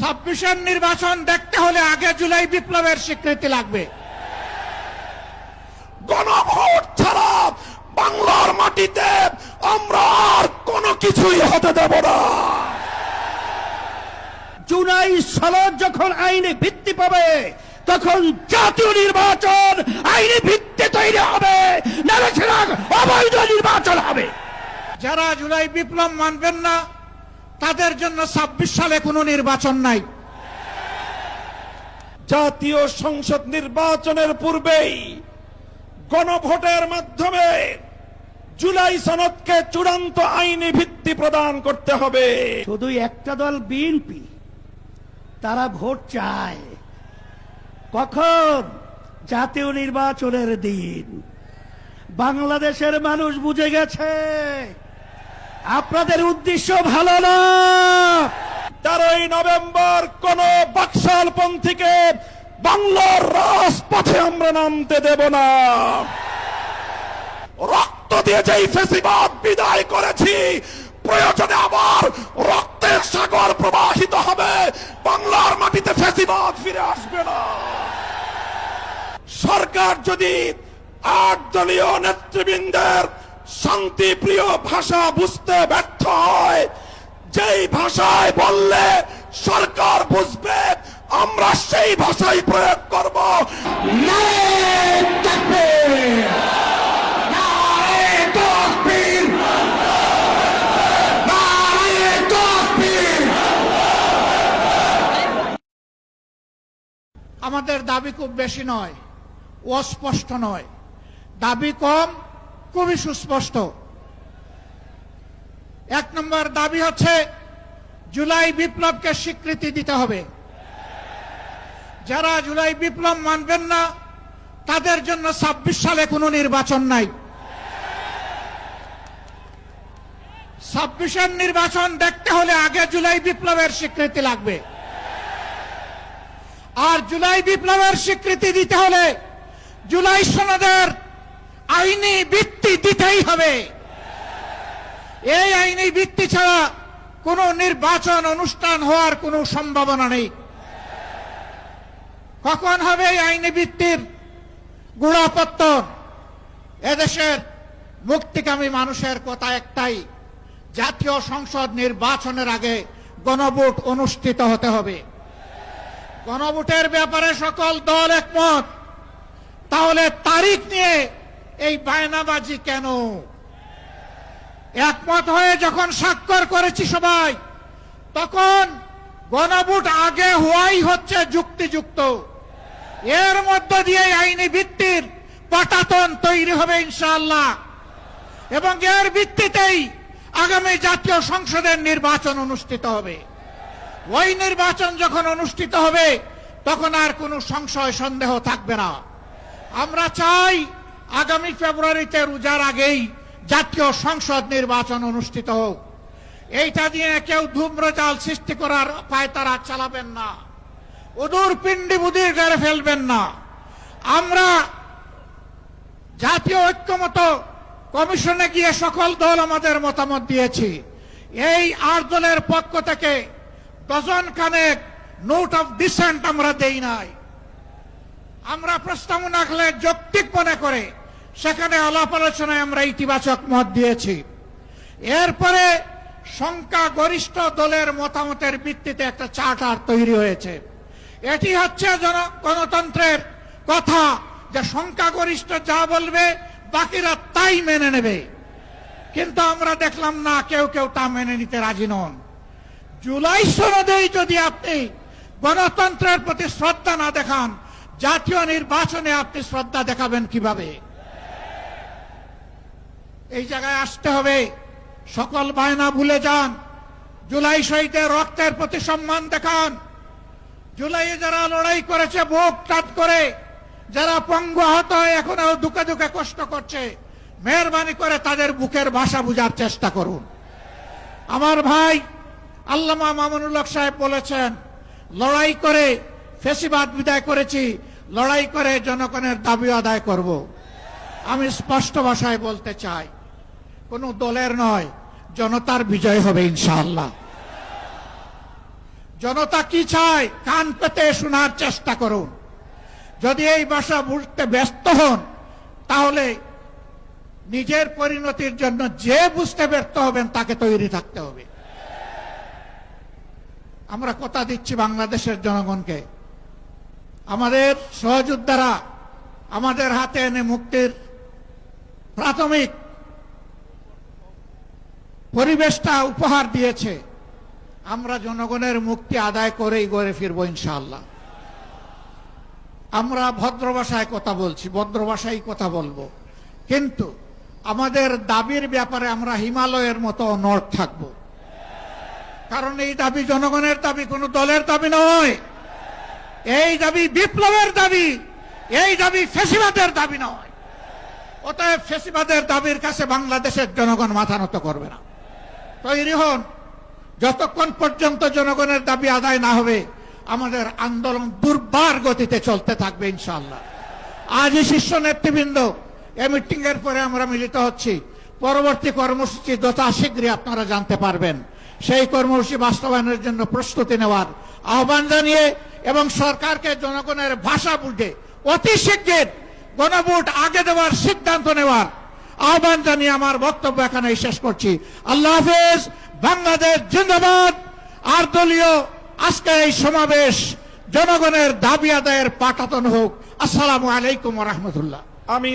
26-এর নির্বাচন দেখতে হলে আগে জুলাই বিপ্লবের স্বীকৃতি লাগবে। গণভোট ছাড়া বাংলার মাটিতে আমরা আর কোনো কিছুই হতে দেব না। জুলাই সনদ যখন আইনি ভিত্তি পাবে তখন জাতীয় নির্বাচন আইনি ভিত্তি তৈরি হবে, নাহলে সেটা অবৈধ নির্বাচন হবে। যারা জুলাই বিপ্লব মানবেন না তাদের জন্য 26 সালে কোনো নির্বাচন নাই। জাতীয় সংসদ নির্বাচনের পূর্বেই গণভোটের মাধ্যমে জুলাই সনদকে চূড়ান্ত আইনি ভিত্তি প্রদান করতে হবে। শুধু একটা দল বিএনপি, তারা ভোট চায় কখন? জাতীয় নির্বাচনের দিন। বাংলাদেশের মানুষ বুঝে গেছে আপনাদের উদ্দেশ্য ভালো না। 13ই নভেম্বর কোন বাকশালপন্থীকে বাংলার রাজপথে আমরা নামতে দেব না। রক্ত দিয়ে যেই ফ্যাসিবাদ বিদায় করেছি, প্রয়োজনে আবার রক্তের সাগর প্রবাহিত হবে, বাংলার মাটিতে ফ্যাসিবাদ ফিরে আসবে না। সরকার যদি 8 দলীয় নেতৃবৃন্দের শান্তিপ্রিয় ভাষা বুঝতে ব্যর্থ হয়, যেই ভাষায় বললে সরকার বুঝবে আমরা সেই ভাষাই প্রয়োগ করব। আমাদের দাবি খুব বেশি নয়, অস্পষ্ট নয়, দাবি কম, খুবই সুস্পষ্ট। 1 নম্বর দাবি হচ্ছে জুলাই বিপ্লবকে স্বীকৃতি দিতে হবে। যারা জুলাই বিপ্লব মানবেন না তাদের জন্য 26 সালে কোনো নির্বাচন নাই। 26-এর নির্বাচন দেখতে হলে আগে জুলাই বিপ্লবের স্বীকৃতি লাগবে। আর জুলাই বিপ্লবের স্বীকৃতি দিতে হলে জুলাই সনদের আইনি ভিত্তি দিতেই হবে। এই আইনি ভিত্তি ছাড়া কোনো নির্বাচন অনুষ্ঠান হওয়ার কোনো সম্ভাবনা নেই। কখন হবে এই আইনি ভিত্তির গোড়াপত্তন? এদেশের মুক্তিকামী মানুষের কথা একটাই, জাতীয় সংসদ নির্বাচনের আগে গণভোট অনুষ্ঠিত হতে হবে। গণভোটের ব্যাপারে সকল দল একমত, তাহলে তারিখ নিয়ে এই বায়নাবাজি কেন? একমত হয়ে যখন স্বাক্ষর করেছি সবাই, তখন গণভোট আগে হওয়াই হচ্ছে যুক্তিযুক্ত। এর মধ্য দিয়ে আইনি ভিত্তির পাটাতন তৈরি হবে ইনশাআল্লাহ, এবং এর ভিত্তিতেই আগামী জাতীয় সংসদের নির্বাচন অনুষ্ঠিত হবে। ওই নির্বাচন যখন অনুষ্ঠিত হবে তখন আর কোনো সংশয় সন্দেহ থাকবে না। আমরা চাই আগামী ফেব্রুয়ারিতে রোজার আগেই জাতীয় সংসদ নির্বাচন অনুষ্ঠিত হোক। এইটা দিয়ে কেউ ধূম্রজাল সৃষ্টি করার পায়তারা চালাবেন না, উদূর পিণ্ডি বুদির গড়ে ফেলবেন না। আমরা জাতীয় ঐক্যমত কমিশনে গিয়ে সকল দল আমাদের মতামত দিয়েছি। এই 8 দলের পক্ষ থেকে ডজন খানেক নোট অফ ডিসেন্ট আমরা দেই নাই। আমরা প্রস্তাবনা রাখলে যৌক্তিক মনে করে সেখানে আলাপ আলোচনায় আমরা ইতিবাচক মত দিয়েছি। এরপরে সংখ্যাগরিষ্ঠ দলের মতামতের ভিত্তিতে একটা চার্টার তৈরি হয়েছে। এটি হচ্ছে গণতন্ত্রের কথা, যে সংখ্যাগরিষ্ঠ যা বলবে বাকিরা তাই মেনে নেবে। কিন্তু আমরা দেখলাম না, কেউ কেউ তা মেনে নিতে রাজি নন। জুলাই সনদেই যদি আপনি গণতন্ত্রের প্রতি শ্রদ্ধা না দেখান, জাতীয় নির্বাচনে আপনি শ্রদ্ধা দেখাবেন কিভাবে? এই জায়গায় আসতে হবে। সকল বায়না ভুলে যান, জুলাই শহীদের রক্তের প্রতি সম্মান দেখান। জুলাইয়ে যারা লড়াই করেছে বুক টাট করে, যারা পঙ্গু আহত হয়ে এখনো দুঃখে দুঃখে কষ্ট করছে, মেহরবানি করে তাদের বুকের ভাষা বুঝার চেষ্টা করুন। আমার ভাই আল্লামা মামুনুল হক সাহেব বলেছেন, লড়াই করে ফ্যাসিবাদ বিদায় করেছি, লড়াই করে জনগণের দাবি আদায় করব। আমি স্পষ্ট ভাষায় বলতে চাই, কোনো দলের নয়, জনতার বিজয় হবে ইনশাআল্লাহ। জনতা কি চায় কান পেতে শোনার চেষ্টা করুন। যদি এই ভাষা বুঝতে ব্যস্ত হন তাহলে নিজের পরিণতির জন্য যে বুঝতে ব্যর্থ হবেন তাকে তৈরি থাকতে হবে। আমরা কথা দিচ্ছি বাংলাদেশের জনগণকে, আমাদের সহযোদ্ধারা আমাদের হাতে এনে মুক্তির প্রাথমিক পরিবেশটা উপহার দিয়েছে। আমরা জনগণের মুক্তি আদায় করেই গড়ে ফিরবো ইনশাআল্লাহ। আমরা ভদ্র ভাষায় কথা বলছি, ভদ্র ভাষায় কথা বলবো, কিন্তু আমাদের দাবির ব্যাপারে আমরা হিমালয়ের মতো অনড় থাকব। কারণ এই দাবি জনগণের দাবি, কোনো দলের দাবি নয়। এই দাবি বিপ্লবের দাবি, এই দাবি ফ্যাসিবাদের দাবি নয়। অতএব ফ্যাসিবাদের দাবির কাছে বাংলাদেশের জনগণ মাথা নত করবে না। তৈরি হন। যতক্ষণ পর্যন্ত জনগণের দাবি আদায় না হবে আমাদের আন্দোলন দুর্বার গতিতে চলতে থাকবে ইনশাআল্লাহ। আজই শীর্ষ নেতৃবৃন্দ এই মিটিং এর পরে আমরা মিলিত হচ্ছি। পরবর্তী কর্মসূচি যথাশীঘ্রই আপনারা জানতে পারবেন। সেই কর্মসূচি বাস্তবায়নের জন্য প্রস্তুতি নেওয়ার আহ্বান জানিয়ে এবং সরকারকে জনগণের ভাষা বুঝে অতি শীঘ্র গণভোট আগে দেওয়ার সিদ্ধান্ত নেওয়ার আহ্বান জানিয়ে আমার বক্তব্য এখানে শেষ করছি। আল্লাহ হাফেজ। বাংলাদেশ জিন্দাবাদ। আর দলীয় আজকে এই সমাবেশ জনগণের দাবি আদায়ের পাঠাতন হোক। আসসালামু আলাইকুম ওয়া রাহমাতুল্লাহ। আমি